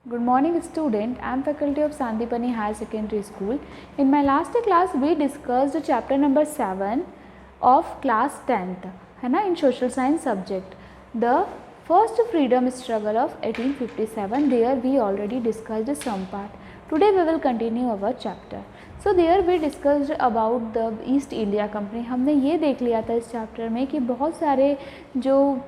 Good morning student, I am faculty of Sandipani Higher Secondary School. In my last class we discussed chapter number 7 of class 10th है ना in social science subject. The first freedom struggle of 1857. There we already discussed some part. Today we will continue our chapter. So there we discussed about the East India Company. हमने ये देख लिया था इस chapter में कि बहुत सारे जो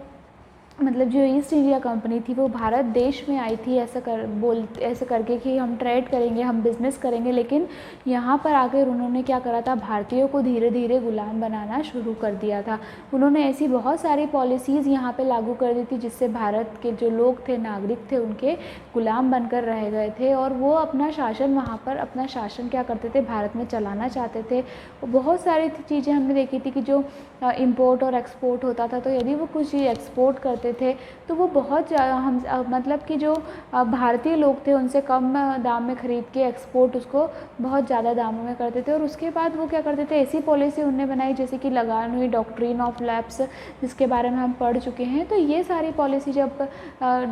जो ईस्ट इंडिया कंपनी थी वो भारत देश में आई थी ऐसे करके कि हम ट्रेड करेंगे, हम बिज़नेस करेंगे, लेकिन यहाँ पर आकर उन्होंने क्या करा था, भारतीयों को धीरे धीरे गुलाम बनाना शुरू कर दिया था। उन्होंने ऐसी बहुत सारी पॉलिसीज़ यहाँ पे लागू कर दी थी जिससे भारत के जो लोग थे, नागरिक थे, उनके गुलाम बनकर रह गए थे और वो अपना शासन वहाँ पर अपना शासन क्या करते थे, भारत में चलाना चाहते थे। बहुत सारी चीज़ें हमने देखी थी कि जो इंपोर्ट और एक्सपोर्ट होता था, तो यदि वो कुछ चीज़ एक्सपोर्ट करते थे तो वो बहुत हम मतलब कि जो भारतीय लोग थे उनसे कम दाम में ख़रीद के एक्सपोर्ट उसको बहुत ज़्यादा दामों में करते थे। और उसके बाद वो क्या करते थे, ऐसी पॉलिसी उन्होंने बनाई जैसे कि लगान हुई डॉक्ट्रिन ऑफ लैप्स, जिसके बारे में हम पढ़ चुके हैं। तो ये सारी पॉलिसी जब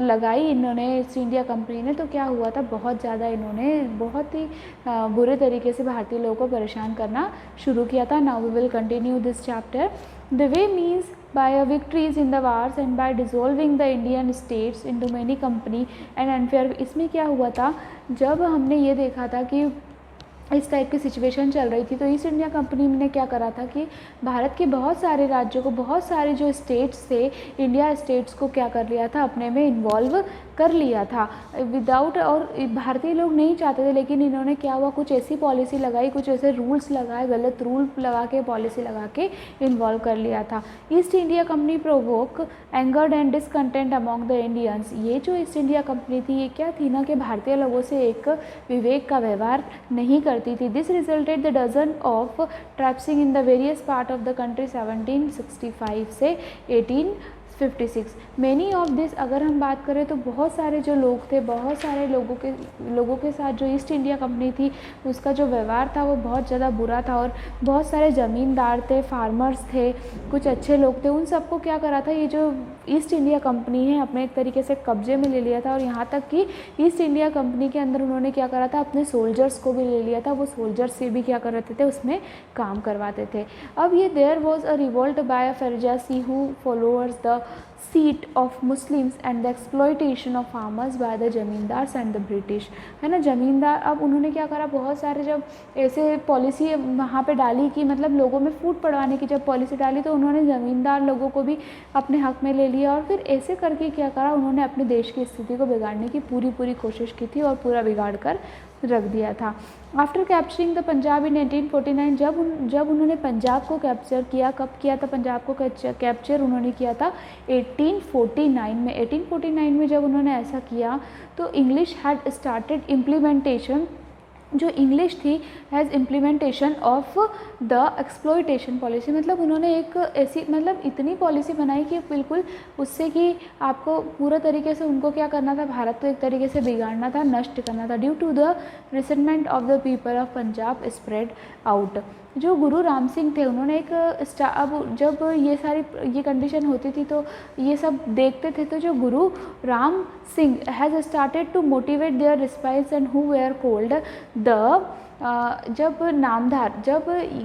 लगाई इन्होंने ईस्ट इंडिया कंपनी ने, तो क्या हुआ था, बहुत ज़्यादा इन्होंने बहुत ही बुरे तरीके से भारतीय लोगों को परेशान करना शुरू किया था। Now we will continue this chapter. The way means by victories in the wars and by dissolving the Indian states into many company and unfair. इसमें क्या हुआ था, जब हमने ये देखा था कि इस टाइप की सिचुएशन चल रही थी, तो ईस्ट इंडिया कंपनी ने क्या करा था कि भारत के बहुत सारे राज्यों को, बहुत सारे जो स्टेट्स थे, इंडिया स्टेट्स को क्या कर लिया था, अपने में इन्वॉल्व कर लिया था विदाउट, और भारतीय लोग नहीं चाहते थे, लेकिन इन्होंने क्या हुआ, कुछ ऐसी पॉलिसी लगाई, कुछ ऐसे रूल्स लगाए, गलत रूल लगा के पॉलिसी लगा के इन्वॉल्व कर लिया था। East India company provoke angered and discontent among the Indians. ये जो ईस्ट इंडिया कंपनी थी ये क्या थी ना, कि भारतीय लोगों से एक विवेक का व्यवहार नहीं करती थी. This resulted the dozen of traipsing in the various part of the country 1765 से 1856. मैनी ऑफ दिस, अगर हम बात करें तो बहुत सारे जो लोग थे, बहुत सारे लोगों के साथ जो ईस्ट इंडिया कंपनी थी उसका जो व्यवहार था वो बहुत ज़्यादा बुरा था। और बहुत सारे ज़मींदार थे, फार्मर्स थे, कुछ अच्छे लोग थे, उन सबको क्या करा था, ये जो ईस्ट इंडिया कंपनी है अपने एक तरीके से कब्जे में ले लिया था। और यहाँ तक कि ईस्ट इंडिया कंपनी के अंदर उन्होंने क्या करा था, अपने सोल्जर्स को भी ले लिया था। वो सोल्जर्स से भी क्या करते थे, उसमें काम करवाते थे। अब ये there was a revolt by फरजासी who followers the sect of Muslims and the exploitation of farmers by the zamindars and the British, है ना, जमींदार। अब उन्होंने क्या करा, बहुत सारे जब ऐसे पॉलिसी वहाँ पे डाली कि मतलब लोगों में फूट पड़वाने की जब पॉलिसी डाली, तो उन्होंने ज़मींदार लोगों को भी अपने हक में ले लिया। और फिर ऐसे करके क्या करा, उन्होंने अपने देश की स्थिति को बिगाड़ने की पूरी कोशिश की थी और पूरा बिगाड़ कर रख दिया था। आफ्टर कैप्चरिंग द पंजाब इन 1849, जब उन्होंने पंजाब को कैप्चर किया, कब किया था पंजाब को कैप्चर, उन्होंने किया था 1849 में। 1849 में जब उन्होंने ऐसा किया तो इंग्लिश हैड स्टार्टेड इम्प्लीमेंटेशन, जो इंग्लिश थी, has implementation of the exploitation policy. मतलब उन्होंने एक ऐसी इतनी पॉलिसी बनाई कि बिल्कुल उससे कि आपको पूरा तरीके से उनको क्या करना था, भारत को एक तरीके से बिगाड़ना था, नष्ट करना था। Due to the resentment of the people of Punjab spread out, जो गुरु राम सिंह थे उन्होंने एक अब जब ये कंडीशन होती थी तो ये सब देखते थे, तो जो Guru Ram Singh has started to motivate their रिस्पाइस and who were called the जब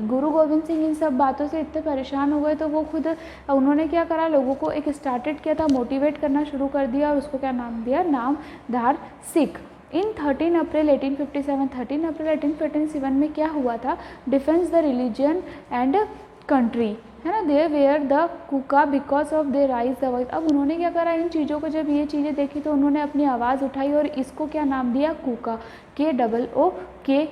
गुरु गोविंद सिंह इन सब बातों से इतने परेशान हो गए, तो वो खुद उन्होंने क्या करा, लोगों को एक स्टार्टेड किया था, मोटिवेट करना शुरू कर दिया और उसको क्या नाम दिया, नामधार सिख। इन 13 अप्रैल 1857 में क्या हुआ था, defence the religion and country, है ना, they were the Kuka because of they raise the voice. अब उन्होंने क्या करा, इन चीज़ों को जब ये चीज़ें देखी तो उन्होंने अपनी आवाज़ उठाई और इसको क्या नाम दिया, कुका, KOOKA,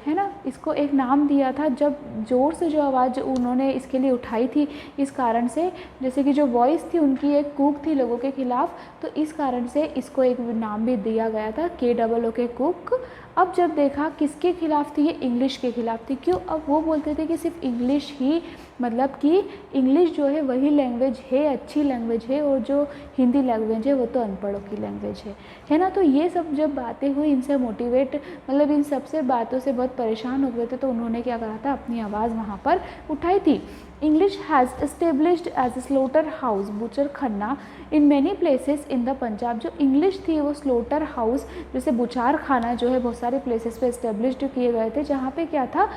है ना, इसको एक नाम दिया था। जब ज़ोर से जो आवाज़ उन्होंने इसके लिए उठाई थी, इस कारण से जैसे कि जो वॉइस थी उनकी एक कूक थी लोगों के खिलाफ, तो इस कारण से इसको एक नाम भी दिया गया था, KOOK, कुक। अब जब देखा किसके खिलाफ थी, ये इंग्लिश के खिलाफ थी। क्यों, अब वो बोलते थे कि सिर्फ इंग्लिश ही मतलब कि इंग्लिश जो है वही लैंग्वेज है, अच्छी लैंग्वेज है, और जो हिंदी लैंग्वेज है वो तो अनपढ़ों की लैंग्वेज है ना। तो ये सब जब बातें हुई, इनसे मोटिवेट मतलब इन सब से बातों से बहुत परेशान हो गए थे, तो उन्होंने क्या करा था, अपनी आवाज़ वहाँ पर उठाई थी। English has established as slaughter house butcher खन्ना in many places in the Punjab. जो इंग्लिश थी वो स्लोटर हाउस, जैसे बुचार खाना जो है बहुत सारे प्लेसेस पे एस्टेब्लिश्ड किए गए थे, जहाँ पे क्या था,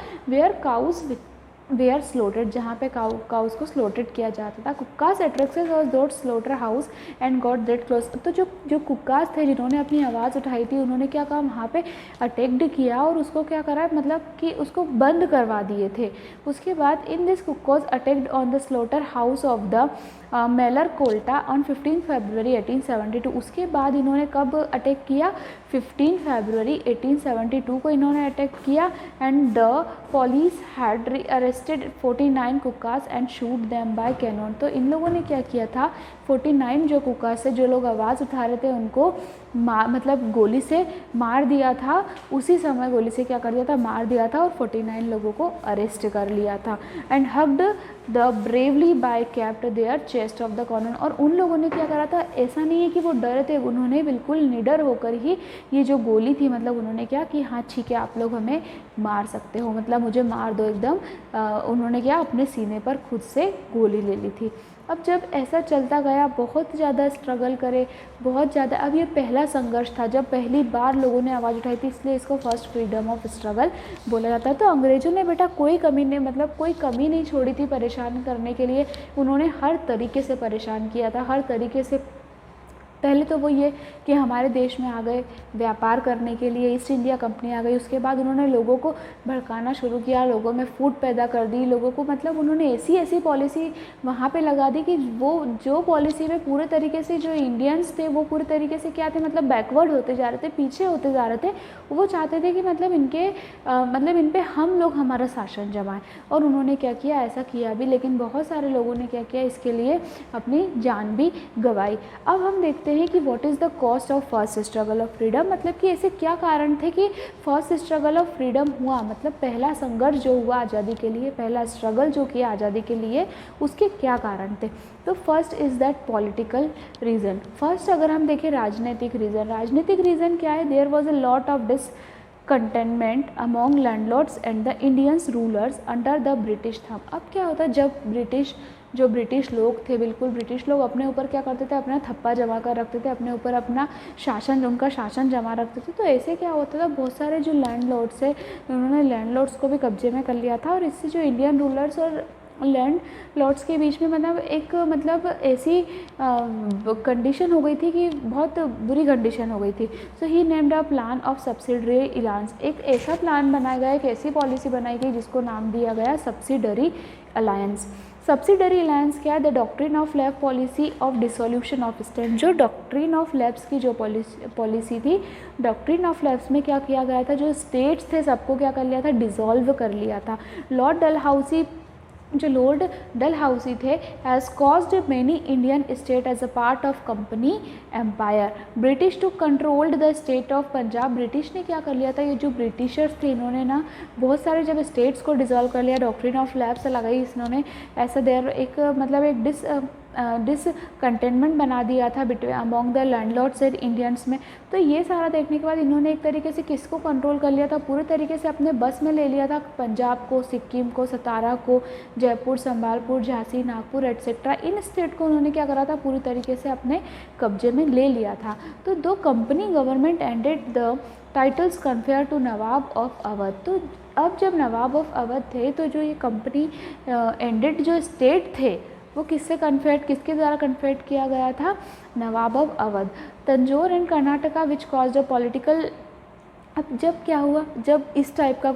वेयर स्लोटेड, जहाँ पे काउस को स्लोटेड किया जाता था। कुक्कास एट्रेक्सेस और दोट slaughter house and got that closed. तो जो कुक्कास थे जिन्होंने अपनी आवाज़ उठाई थी, उन्होंने क्या कहा, वहाँ पे अटैक्ड किया और उसको क्या करा, मतलब कि उसको बंद करवा दिए थे। उसके बाद in this Kukas attacked on the slaughter house of the Malerkotla on 15 February 1872। उसके बाद इन्होंने कब अटैक किया, 15 फरवरी 1872 को इन्होंने अटैक किया। And the police had arrested 49 Kukas and shoot them by cannon. तो इन लोगों ने क्या किया था, 49 जो कुक्कास से जो लोग आवाज़ उठा रहे थे उनको मतलब गोली से मार दिया था। उसी समय गोली से क्या कर दिया था, मार दिया था, और 49 लोगों को अरेस्ट कर लिया था। And hugged the bravely by kept their chest of the corner. और उन लोगों ने क्या करा था, ऐसा नहीं है कि वो डरे थे, उन्होंने बिल्कुल निडर होकर ही ये जो गोली थी, मतलब उन्होंने क्या कि हाँ ठीक है, आप लोग हमें मार सकते हो, मतलब मुझे मार दो एकदम। उन्होंने क्या, अपने सीने पर खुद से गोली ले ली थी। अब जब ऐसा चलता गया, बहुत ज़्यादा स्ट्रगल करे, बहुत ज़्यादा। अब ये पहला संघर्ष था जब पहली बार लोगों ने आवाज़ उठाई थी, इसलिए इसको फर्स्ट फ्रीडम ऑफ स्ट्रगल बोला जाता है। तो अंग्रेज़ों ने बेटा कोई कमी नहीं छोड़ी थी परेशान करने के लिए। उन्होंने हर तरीके से परेशान किया था, हर तरीके से। पहले तो वो ये कि हमारे देश में आ गए व्यापार करने के लिए, ईस्ट इंडिया कंपनी आ गई। उसके बाद उन्होंने लोगों को भड़काना शुरू किया, लोगों में फूट पैदा कर दी, लोगों को मतलब उन्होंने ऐसी पॉलिसी वहाँ पे लगा दी कि वो जो पॉलिसी में पूरे तरीके से जो इंडियंस थे वो पूरे तरीके से क्या थे, मतलब बैकवर्ड होते जा रहे थे, पीछे होते जा रहे थे। वो चाहते थे कि मतलब इन पे हम लोग हमारा शासन जमाएं। और उन्होंने क्या किया, ऐसा किया भी, लेकिन बहुत सारे लोगों ने क्या किया, इसके लिए अपनी जान भी गंवाई। अब हम देखते हैं कि what is the cost of first struggle of freedom, मतलब कि ऐसे क्या कारण थे कि फर्स्ट स्ट्रगल ऑफ फ्रीडम हुआ, मतलब पहला संघर्ष जो हुआ आज़ादी के लिए, पहला स्ट्रगल जो किया आज़ादी के लिए, उसके क्या कारण थे। तो first is that political reason. First अगर हम देखें राजनीतिक रीज़न क्या है, there was a lot of containment among landlords and the Indians rulers under the British thumb. अब क्या होता है, जब ब्रिटिश लोग थे, बिल्कुल ब्रिटिश लोग अपने ऊपर क्या करते थे, अपना थप्पा जमा कर रखते थे, अपने ऊपर अपना उनका शासन जमा रखते थे। तो ऐसे क्या होता था, बहुत सारे जो लैंडलॉर्ड्स है, उन्होंने लैंडलॉर्ड्स को भी कब्जे में कर लिया था। और इससे जो इंडियन रूलर्स और लैंड लॉर्ड्स के बीच में मतलब ऐसी कंडीशन हो गई थी कि बहुत बुरी कंडीशन हो गई थी। So he named a plan of subsidiary alliance. एक ऐसा प्लान बनाया गया, एक ऐसी पॉलिसी बनाई गई जिसको नाम दिया गया सब्सिडरी अलायंस। सब्सिडरी अलायंस क्या है, the doctrine of lab policy of dissolution of state. जो डॉक्ट्रिन ऑफ लैब्स की जो पॉलिसी थी, डॉक्ट्रिन ऑफ लैब्स में क्या किया गया था, जो स्टेट्स थे सबको क्या कर लिया था, डिसॉल्व कर लिया था। लॉर्ड डलहाउसी थे has caused many Indian state as a part of company empire. British to controlled the state of Punjab. British ने क्या कर लिया था, ये जो ब्रिटिशर्स थे इन्होंने ना बहुत सारे जब स्टेट्स को डिसॉल्व कर लिया, डॉक्ट्रिन ऑफ लैब्स लगाई इन्होंने, ऐसा देर एक डिसकंटेनमेंट बना दिया था between among the landlords and Indians में। तो ये सारा देखने के बाद इन्होंने एक तरीके से किसको कंट्रोल कर लिया था, पूरे तरीके से अपने बस में ले लिया था पंजाब को, सिक्किम को, सतारा को, जयपुर, संभालपुर, झांसी, नागपुर एट्सेट्रा। इन स्टेट को उन्होंने क्या करा था, पूरी तरीके से अपने कब्जे में ले लिया था। तो दो company government ended the titles conferred to Nawab of Awadh. तो अब जब नवाब ऑफ अवध थे, तो जो ये कंपनी एंडेड जो स्टेट थे वो किसके द्वारा कन्फेड किया गया था, Nawab of Awadh. Tanjore and Karnataka which caused a political. अब जब क्या हुआ, जब इस टाइप का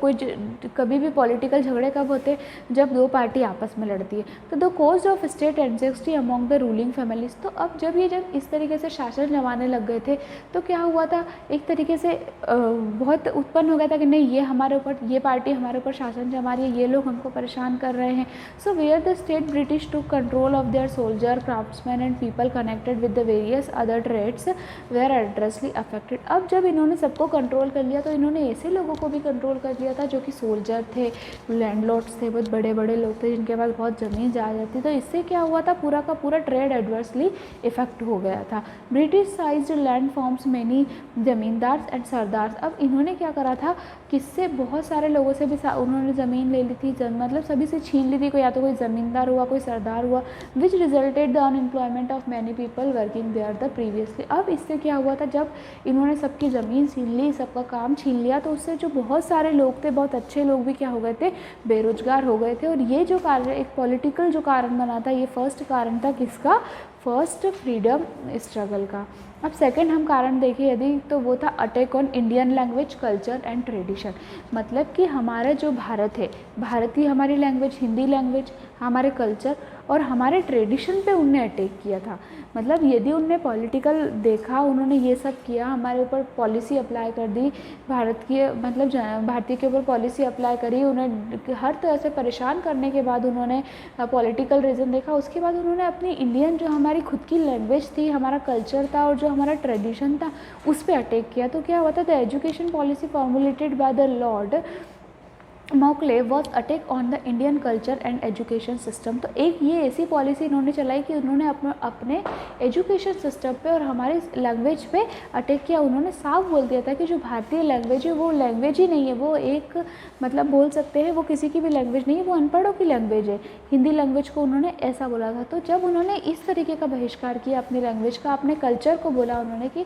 कभी भी पॉलिटिकल झगड़े कब होते, जब दो पार्टी आपस में लड़ती है। तो the cause of state anxiety among the ruling families. तो अब जब इस तरीके से शासन जमाने लग गए थे, तो क्या हुआ था, एक तरीके से बहुत उत्पन्न हो गया था कि नहीं, ये पार्टी हमारे ऊपर शासन जमा रही है, ये लोग हमको परेशान कर रहे हैं। So were the state British to control of their soldier, craftsman and people connected with the various other trades were adversely affected. अब जब इन्होंने सबको कंट्रोल कर लिया तो इन्होंने ऐसे लोगों को भी कंट्रोल कर लिया था जो कि सोल्जर थे, लैंडलॉर्ड्स थे, बहुत बड़े बड़े लोग थे जिनके पास बहुत ज़मीन जायदाद थी। तो इससे क्या हुआ था, पूरा का पूरा ट्रेड एडवर्सली इफेक्ट हो गया था। British sized land forms many zamindars and sardars. अब इन्होंने क्या करा था, किससे बहुत सारे लोगों से भी उन्होंने ज़मीन ले ली थी, मतलब सभी से छीन ली थी, कोई या तो कोई ज़मींदार हुआ, कोई सरदार हुआ, which resulted the unemployment of many people working there the previously. अब इससे क्या हुआ था, जब इन्होंने सबकी ज़मीन छीन ली, सबका काम छीन लिया, तो उससे जो बहुत सारे लोग थे, बहुत अच्छे लोग भी क्या हो गए थे, बेरोजगार हो गए थे। और ये जो कारण, एक पॉलिटिकल जो कारण बना था, ये फर्स्ट कारण था किसका, फर्स्ट फ्रीडम स्ट्रगल का। अब सेकंड हम कारण देखें यदि, तो वो था attack on Indian language, culture and tradition. मतलब कि हमारा जो भारत है, भारतीय हमारी लैंग्वेज, हिंदी लैंग्वेज, हमारे कल्चर और हमारे ट्रेडिशन पे उनने अटैक किया था। मतलब यदि उनने पॉलिटिकल देखा, उन्होंने ये सब किया, हमारे ऊपर पॉलिसी अप्लाई कर दी, भारत की मतलब भारतीय के ऊपर पॉलिसी अप्लाई करी, उन्हें हर तरह से परेशान करने के बाद उन्होंने पॉलिटिकल रीज़न देखा, उसके बाद उन्होंने अपनी इंडियन जो हमारी खुद की लैंग्वेज थी, हमारा कल्चर था और जो हमारा ट्रेडिशन था, उस पर अटैक किया। तो क्या हुआ था, the education policy formulated by the Lord मॉकले was attack on the Indian culture and education system. तो एक ये ऐसी पॉलिसी इन्होंने चलाई कि उन्होंने अपने एजुकेशन सिस्टम पे और हमारे लैंग्वेज पे अटैक किया। उन्होंने साफ बोल दिया था कि जो भारतीय लैंग्वेज है वो लैंग्वेज ही नहीं है, वो एक मतलब बोल सकते हैं वो किसी की भी लैंग्वेज नहीं है, वो अनपढ़ों की लैंग्वेज है। हिंदी लैंग्वेज को उन्होंने ऐसा बोला था। तो जब उन्होंने इस तरीके का बहिष्कार किया अपनी लैंग्वेज का, अपने कल्चर को बोला उन्होंने कि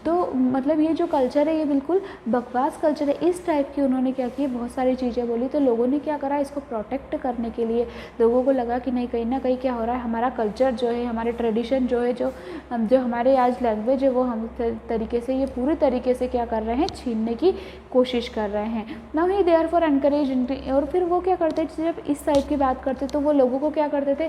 तो मतलब ये जो कल्चर है ये बिल्कुल बकवास कल्चर है, इस टाइप की उन्होंने क्या किया, बहुत सारी चीज़ें बोली। तो लोगों ने क्या करा, इसको प्रोटेक्ट करने के लिए लोगों को लगा कि नहीं, कहीं ना कहीं क्या हो रहा है, हमारा कल्चर जो है, हमारे ट्रेडिशन जो है, जो हमारे आज लैंग्वेज है, वो हम तरीके से, ये पूरी तरीके से क्या कर रहे हैं, छीनने की कोशिश कर रहे हैं। Now he there for encourage. और फिर वो क्या करते थे, जब इस टाइप की बात करते तो वो लोगों को क्या करते थे,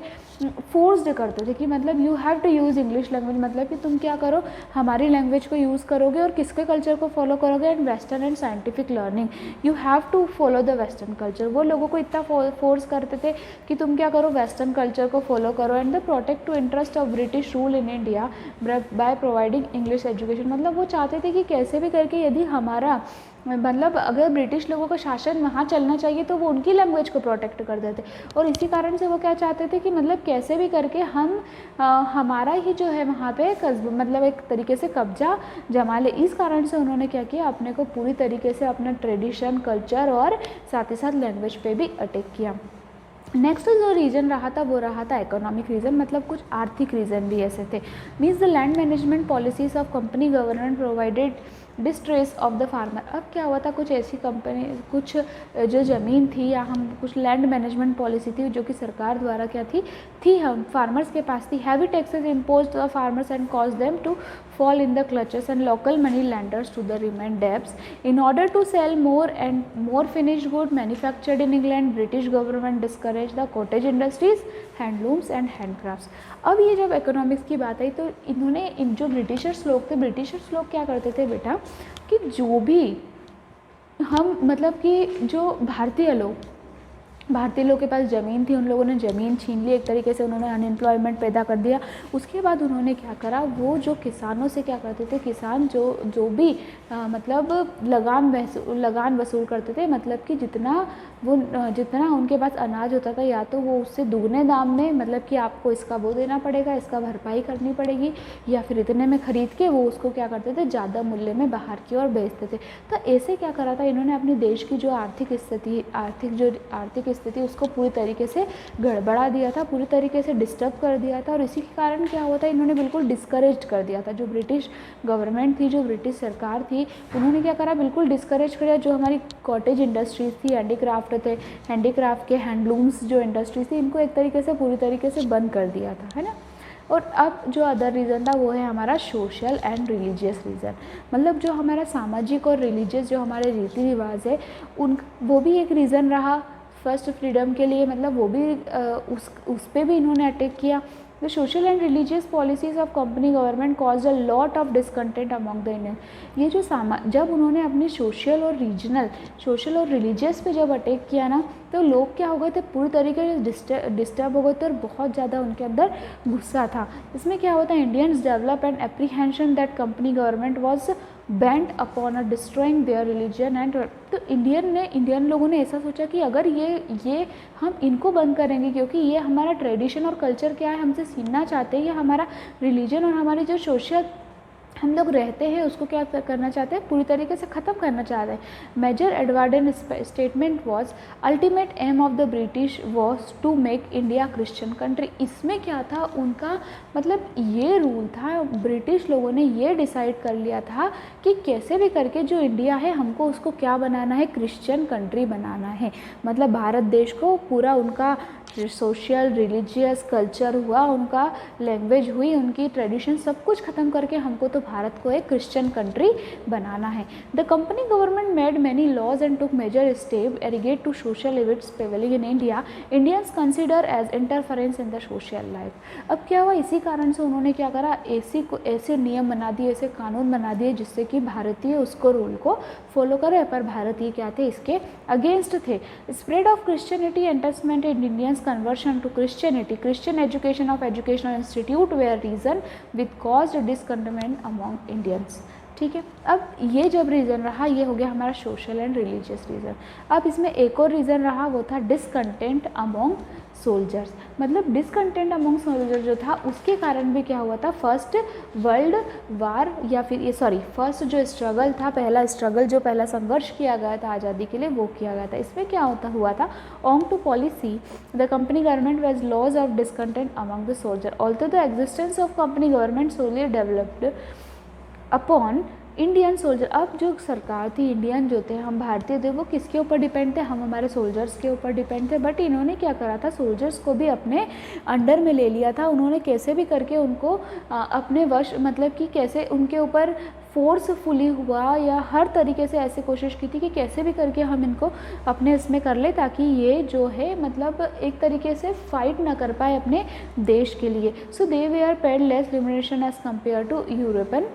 फोर्स्ड करते थे कि मतलब you have to use English language, मतलब कि तुम क्या करो, हमारी लैंग्वेज को यूज़ करोगे और किसके कल्चर को फॉलो करोगे, and western and scientific learning, you have to follow the western culture. वो लोगों को इतना फोर्स करते थे कि तुम क्या करो, वेस्टर्न कल्चर को फॉलो करो, and the protect to interest of British rule in India by providing English education. मतलब वो चाहते थे कि कैसे भी करके यदि हमारा मतलब अगर ब्रिटिश लोगों का शासन वहाँ चलना चाहिए तो वो उनकी लैंग्वेज को प्रोटेक्ट कर देते। और इसी कारण से वो क्या चाहते थे कि मतलब कैसे भी करके हम हमारा ही जो है वहाँ पे मतलब एक तरीके से कब्जा जमा ले। इस कारण से उन्होंने क्या किया, अपने को पूरी तरीके से अपना ट्रेडिशन, कल्चर और साथ ही साथ लैंग्वेज पे भी अटैक किया। नेक्स्ट जो रीज़न रहा था वो रहा था इकोनॉमिक रीज़न, मतलब कुछ आर्थिक रीज़न भी ऐसे थे। Means the land management policies of company government provided distress of the farmer. अब क्या हुआ था, कुछ ऐसी कंपनी, कुछ जो ज़मीन थी या हम कुछ लैंड मैनेजमेंट पॉलिसी थी जो कि सरकार द्वारा क्या थी हम फार्मर्स के पास थी। Heavy taxes imposed the farmers and cause them to fall in the clutches and local money lenders to the remain debts. In order to sell more and more finished good manufactured in England, British government discouraged the cottage industries, handlooms and handcrafts. अब ये जब economics की बात आई तो इन्होंने जो Britishers लोग थे, ब्रिटिशर्स लोग क्या करते थे बेटा कि जो भी हम मतलब कि जो भारतीय लोग के पास ज़मीन थी, उन लोगों ने ज़मीन छीन ली, एक तरीके से उन्होंने अनएम्प्लॉयमेंट पैदा कर दिया। उसके बाद उन्होंने क्या करा, वो जो किसानों से क्या करते थे, किसान जो भी मतलब लगान वसूल करते थे, मतलब कि जितना उनके पास अनाज होता था या तो वो उससे दुगने दाम में, मतलब कि आपको इसका वो देना पड़ेगा, इसका भरपाई करनी पड़ेगी, या फिर इतने में ख़रीद के वो उसको क्या करते थे, ज़्यादा मूल्य में बाहर की ओर बेचते थे। तो ऐसे क्या करा था इन्होंने, अपने देश की जो आर्थिक स्थिति उसको पूरी तरीके से गड़बड़ा दिया था, पूरी तरीके से डिस्टर्ब कर दिया था। और इसी के कारण क्या हुआ था, इन्होंने बिल्कुल डिस्करेज कर दिया था। जो ब्रिटिश गवर्नमेंट थी, जो ब्रिटिश सरकार थी, उन्होंने क्या करा, बिल्कुल डिस्करेज कर दिया। जो हमारी कॉटेज इंडस्ट्रीज़ थी, हैंडीक्राफ्ट के हैंडलूम्स जो इंडस्ट्रीज थी, इनको एक तरीके से पूरी तरीके से बंद कर दिया था, है ना। और अब जो अदर रीज़न था वो है हमारा सोशल एंड रिलीजियस रीज़न, मतलब जो हमारा सामाजिक और रिलीजियस जो हमारे रीति रिवाज है वो भी एक रीज़न रहा फर्स्ट फ्रीडम के लिए, मतलब वो भी उस पर भी इन्होंने अटैक किया। The social and religious policies of company government cause a lot of discontent among the Indian. ये जो जब उन्होंने अपनी सोशल और रिलीजियस पे जब अटैक किया ना, तो लोग क्या हो गए थे, पूरी तरीके से डिस्टर्ब हो गए थे और बहुत ज़्यादा उनके अंदर गुस्सा था। इसमें क्या होता है, Indians develop and apprehension that company government was bent upon a destroying their religion and, तो इंडियन लोगों ने ऐसा सोचा कि अगर ये हम इनको बंद करेंगे, क्योंकि ये हमारा ट्रेडिशन और कल्चर क्या है हमसे छीनना चाहते हैं, ये हमारा रिलीजन और हमारी जो सोशल हम लोग रहते हैं उसको क्या करना चाहते हैं, पूरी तरीके से ख़त्म करना चाहते हैं। Major Edwardes statement was ultimate aim of the British was to make India Christian country. इसमें क्या था, उनका मतलब ये रूल था, ब्रिटिश लोगों ने ये डिसाइड कर लिया था कि कैसे भी करके जो इंडिया है हमको उसको क्या बनाना है, क्रिश्चियन कंट्री बनाना है। मतलब भारत देश को पूरा उनका सोशल रिलीजियस कल्चर हुआ, उनका लैंग्वेज हुई, उनकी ट्रेडिशन सब कुछ ख़त्म करके हमको तो भारत को एक क्रिश्चियन कंट्री बनाना है। The company government made many laws and took major step irrigate to social events prevailing in India Indians consider as interference in the social life. अब क्या हुआ, इसी कारण से उन्होंने क्या करा, ऐसे नियम बना दिए, ऐसे कानून बना दिए जिससे कि भारतीय उसको रूल को फॉलो करे, पर भारतीय क्या थे, इसके अगेंस्ट थे। Spread of Christianity entertainment in Indians conversion to Christianity, Christian education of educational institute were reason with caused discontentment among Indians। ठीक है, अब ये जब रीज़न रहा, ये हो गया हमारा सोशल एंड रिलीजियस रीज़न। अब इसमें एक और रीज़न रहा, वो था डिसकंटेंट अमोंग सोल्जर्स। मतलब डिसकंटेंट अमोंग सोल्जर जो था उसके कारण भी क्या हुआ था, फर्स्ट वर्ल्ड वार या फिर ये फर्स्ट जो स्ट्रगल था, पहला संघर्ष किया गया था आज़ादी के लिए, वो किया गया था। इसमें क्या हुआ था, on to policy the company government was laws of discontent among the soldier also the existence of company government solely developed upon Indian soldier. अब जो सरकार थी, इंडियन जो थे, हम भारतीय थे, वो किसके ऊपर डिपेंड थे, हम हमारे सोल्जर्स के ऊपर डिपेंड थे। बट इन्होंने क्या करा था, सोल्जर्स को भी अपने अंडर में ले लिया था। उन्होंने कैसे भी करके उनको अपने वश, मतलब कि कैसे उनके ऊपर फोर्सफुली हुआ या हर तरीके से ऐसे कोशिश की थी कि कैसे भी करके हम इनको अपने इसमें कर ले, ताकि ये जो है मतलब एक तरीके से फाइट ना कर पाए अपने देश के लिए। So they were paid less remuneration as compare to European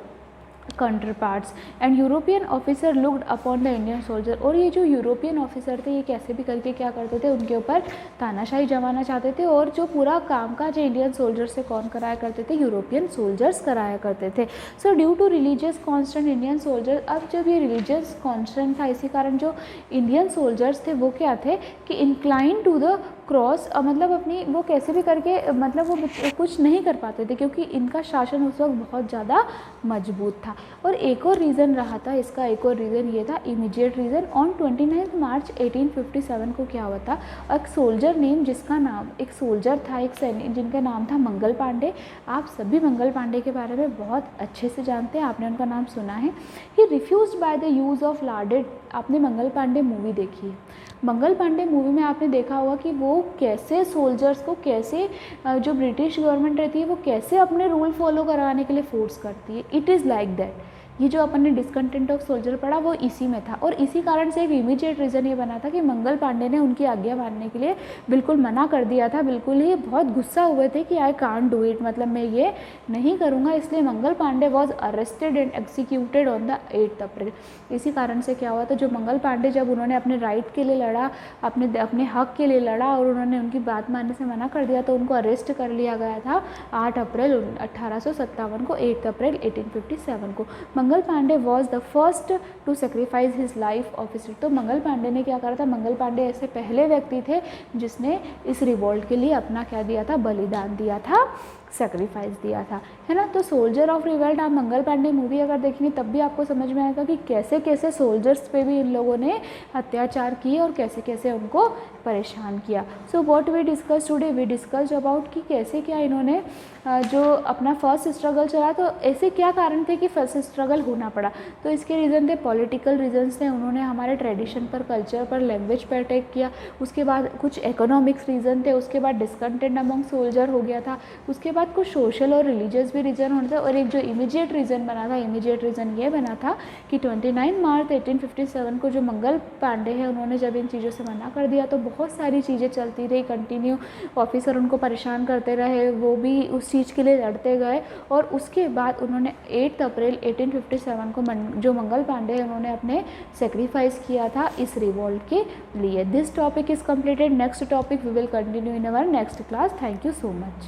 counterparts and European officer looked upon the Indian soldier. और ये जो यूरोपियन ऑफिसर थे, ये कैसे भी करके क्या करते थे, उनके ऊपर तानाशाही जमाना चाहते थे, और जो पूरा काम काज इंडियन सोल्जर से कौन कराया करते थे, यूरोपियन सोल्जर्स कराया करते थे। So due to religious constant Indian soldier, अब जब ये रिलीजियस कॉन्स्टेंट था, इसी कारण जो इंडियन सोल्जर्स थे वो क्या थे कि इंक्लाइन टू द क्रॉस, मतलब अपनी वो कैसे भी करके मतलब वो कुछ नहीं कर पाते थे, क्योंकि इनका शासन उस वक्त बहुत ज़्यादा मजबूत था। और एक और रीज़न रहा था, इसका एक और रीज़न ये था, इमीडिएट रीज़न। ऑन 29 मार्च 1857 को क्या हुआ था, एक सोल्जर नेम, जिसका नाम, एक सोल्जर था, एक सैनिक जिनका नाम था मंगल पांडे। आप सभी मंगल पांडे के बारे में बहुत अच्छे से जानते हैं, आपने उनका नाम सुना है। He refused by the use of larded. आपने मंगल पांडे मूवी देखी है, मंगल पांडे मूवी में आपने देखा होगा कि वो कैसे सोल्जर्स को, कैसे जो ब्रिटिश गवर्नमेंट रहती है वो कैसे अपने रूल फॉलो कराने के लिए फोर्स करती है। It is like that. ये जो अपन ने डिसकंटेंट ऑफ सोल्जर पढ़ा वो इसी में था, और इसी कारण से एक इमीडिएट रीज़न ये बना था कि मंगल पांडे ने उनकी आज्ञा मानने के लिए बिल्कुल मना कर दिया था। बिल्कुल ही बहुत गुस्सा हुए थे कि आई कांट डू इट, मतलब मैं ये नहीं करूँगा। इसलिए Mangal Pandey was arrested and executed on the 8 April. इसी कारण से क्या हुआ था, जो मंगल पांडे जब उन्होंने अपने राइट के लिए लड़ा, अपने हक के लिए लड़ा, और उन्होंने उनकी बात मानने से मना कर दिया, तो उनको अरेस्ट कर लिया गया था 8 अप्रैल 1857 को, 8 अप्रैल 1857 को। Mangal Pandey was the first to sacrifice his life officer. तो मंगल पांडे ने क्या करा था, मंगल पांडे ऐसे पहले व्यक्ति थे जिसने इस रिवोल्ट के लिए अपना क्या दिया था, बलिदान दिया था, सेक्रीफाइस दिया था, है ना। तो सोल्जर ऑफ रिवोल्ट, आप मंगल पांडे मूवी अगर देखेंगे तब भी आपको समझ में आएगा कि कैसे कैसे सोल्जर्स पे भी इन लोगों ने अत्याचार किए और कैसे कैसे उनको परेशान किया। So what we discuss today, we discuss about कि कैसे क्या इन्होंने जो अपना फर्स्ट स्ट्रगल चला, तो ऐसे क्या कारण थे कि फर्स्ट स्ट्रगल होना पड़ा। तो इसके रीज़न थे, पॉलिटिकल रीजंस थे, उन्होंने हमारे ट्रेडिशन पर, कल्चर पर, लैंग्वेज पर अटैक किया। उसके बाद कुछ इकोनॉमिक्स रीज़न थे, उसके बाद डिसकंटेंट अमंग सोल्जर हो गया था, उसके बाद कुछ सोशल और रिलीजियस भी रीज़न होने थे, और एक जो इमीडिएट रीज़न बना था, इमीडिएट रीज़न ये बना था कि 29 मार्च 1857 को जो मंगल पांडे हैं उन्होंने जब इन चीज़ों से मना कर दिया, तो बहुत सारी चीज़ें चलती रही कंटिन्यू, ऑफिसर उनको परेशान करते रहे, वो भी उस चीज़ के लिए लड़ते गए और उसके बाद उन्होंने 8 अप्रैल 1857 को जो मंगल पांडे है उन्होंने अपने सेक्रीफाइस किया था इस रिवॉल्ट के लिए। This topic is completed. Next topic we will continue in our next class. Thank you so much.